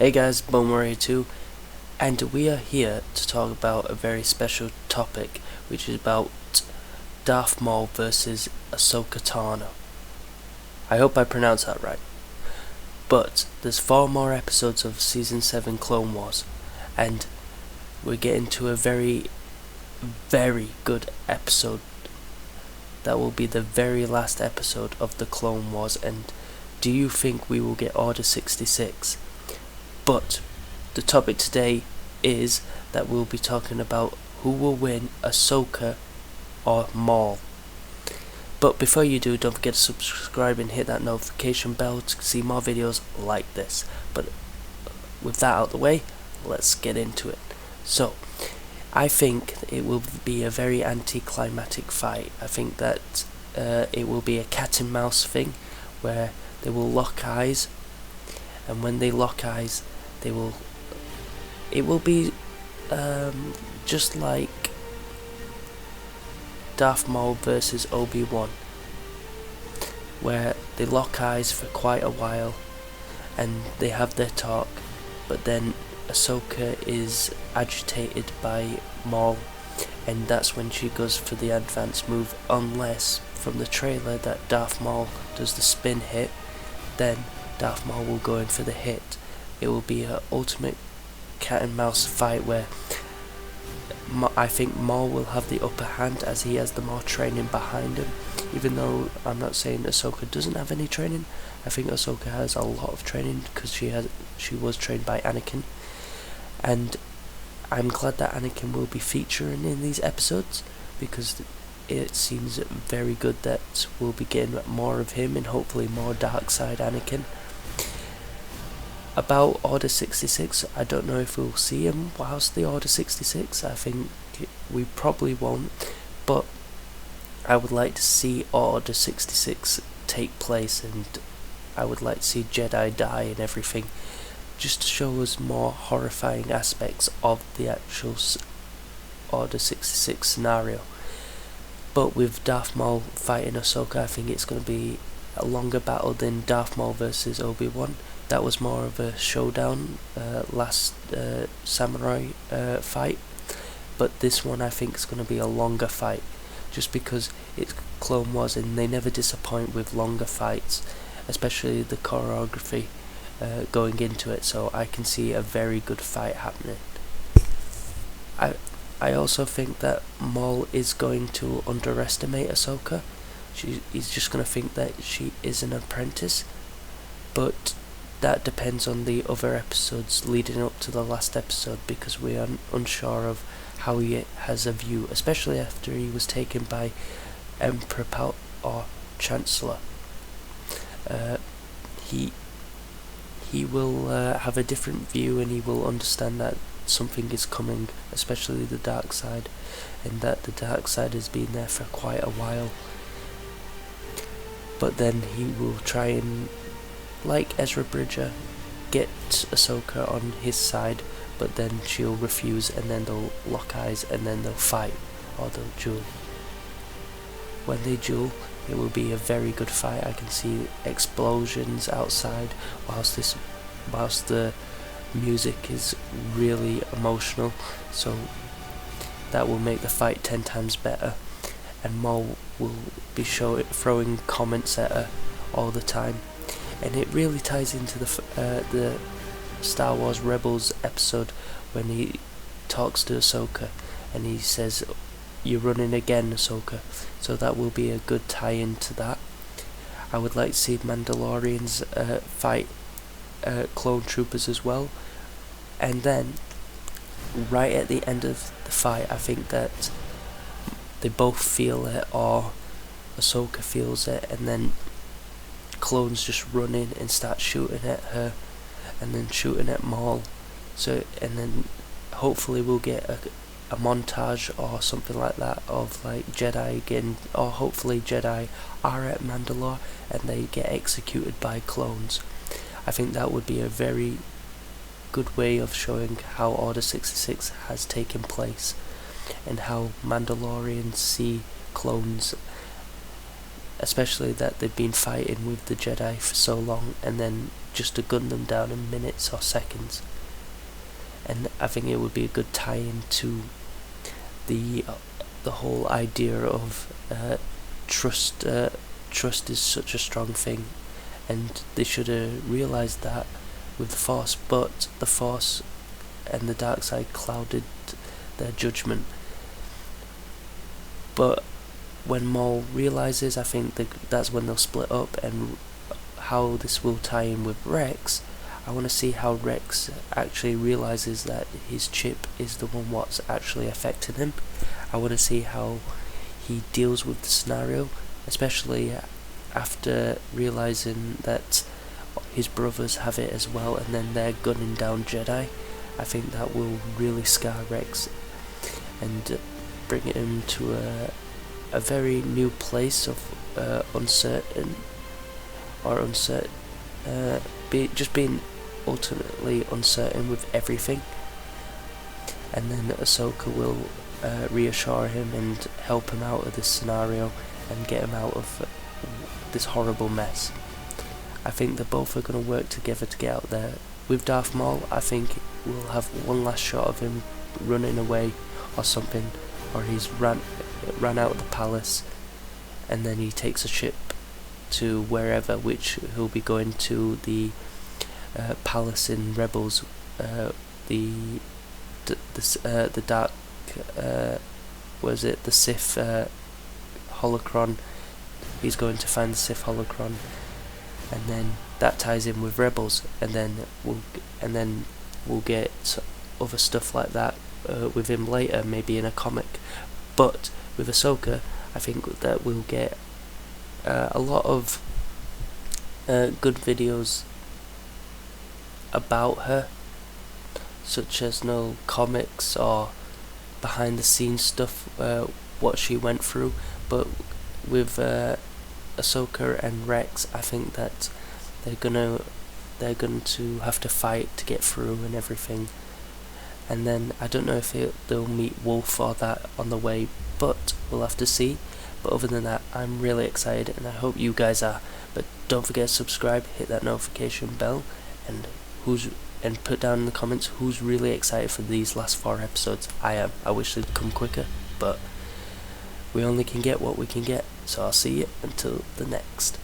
Hey guys, Bowmer here too, and we are here to talk about a very special topic, which is about Darth Maul versus Ahsoka Tano. I hope I pronounced that right. But there's 4 more episodes of Season 7 Clone Wars, and we're getting to a very, very good episode. That will be the very last episode of the Clone Wars, and do you think we will get Order 66? But the topic today is that we'll be talking about who will win, Ahsoka or Maul. But before you do, don't forget to subscribe and hit that notification bell to see more videos like this. But with that out of the way, let's get into it. So, I think it will be a very anticlimactic fight. I think that it will be a cat and mouse thing where they will lock eyes, and when they lock eyes, it will be just like Darth Maul versus Obi-Wan, where they lock eyes for quite a while and they have their talk, but then Ahsoka is agitated by Maul, and that's when she goes for the advanced move, unless from the trailer that Darth Maul does the spin hit, then Darth Maul will go in for the hit. It will be an ultimate cat and mouse fight where I think Maul will have the upper hand as he has the more training behind him. Even though I'm not saying Ahsoka doesn't have any training, I think Ahsoka has a lot of training because she was trained by Anakin, and I'm glad that Anakin will be featuring in these episodes because it seems very good that we'll be getting more of him and hopefully more dark side Anakin. About Order 66, I don't know if we'll see him whilst the Order 66. I think we probably won't, but I would like to see Order 66 take place, and I would like to see Jedi die and everything, just to show us more horrifying aspects of the actual Order 66 scenario. But with Darth Maul fighting Ahsoka, I think it's going to be a longer battle than Darth Maul versus Obi-Wan. That was more of a showdown, last samurai fight, but this one I think is going to be a longer fight, just because it's Clone Wars and they never disappoint with longer fights, especially the choreography going into it, so I can see a very good fight happening. I also think that Maul is going to underestimate Ahsoka. He's just going to think that she is an apprentice, but that depends on the other episodes leading up to the last episode, because we are unsure of how he has a view, especially after he was taken by Emperor or Chancellor. He will have a different view, and he will understand that something is coming, especially the dark side, and that the dark side has been there for quite a while. But then he will try and, like Ezra Bridger, get Ahsoka on his side, but then she'll refuse, and then they'll lock eyes, and then they'll fight, or they'll duel. When they duel, it will be a very good fight. I can see explosions outside whilst the music is really emotional, so that will make the fight 10 times better, and Maul will be throwing comments at her all the time. And it really ties into the Star Wars Rebels episode when he talks to Ahsoka and he says, "You're running again, Ahsoka." So that will be a good tie-in to that. I would like to see Mandalorians fight clone troopers as well. And then, right at the end of the fight, I think that they both feel it, or Ahsoka feels it, and then clones just run in and start shooting at her, and then shooting at Maul. So, and then hopefully we'll get a montage or something like that of like Jedi again, or hopefully Jedi are at Mandalore and they get executed by clones. I think that would be a very good way of showing how Order 66 has taken place, and how Mandalorians see clones especially that they've been fighting with the Jedi for so long, and then just to gun them down in minutes or seconds. And I think it would be a good tie-in to the whole idea of trust. Trust is such a strong thing, and they should have realised that with the Force, but the Force and the dark side clouded their judgment. But when Maul realises, I think that's when they'll split up, and how this will tie in with Rex. I want to see how Rex actually realises that his chip is the one what's actually affecting him. I want to see how he deals with the scenario, especially after realising that his brothers have it as well, and then they're gunning down Jedi. I think that will really scar Rex and bring him to a very new place of just being ultimately uncertain with everything. And then Ahsoka will reassure him and help him out of this scenario and get him out of this horrible mess. I think they both are going to work together to get out there. With Darth Maul, I think we'll have one last shot of him running away or something, or he's ran out of the palace, and then he takes a ship to wherever, which he'll be going to the palace in Rebels, the dark, the Sith holocron. He's going to find the Sith holocron, and then that ties in with Rebels, and then we'll get other stuff like that with him later, maybe in a comic. But with Ahsoka, I think that we'll get a lot of good videos about her, such as no comics or behind the scenes stuff, what she went through. But with Ahsoka and Rex, I think that they're going to have to fight to get through and everything. And then I don't know if they'll meet Wolf or that on the way, but we'll have to see. But other than that, I'm really excited, and I hope you guys are. But don't forget to subscribe, hit that notification bell, and put down in the comments who's really excited for these last 4 episodes. I am. I wish they'd come quicker, but we only can get what we can get. So I'll see you until the next.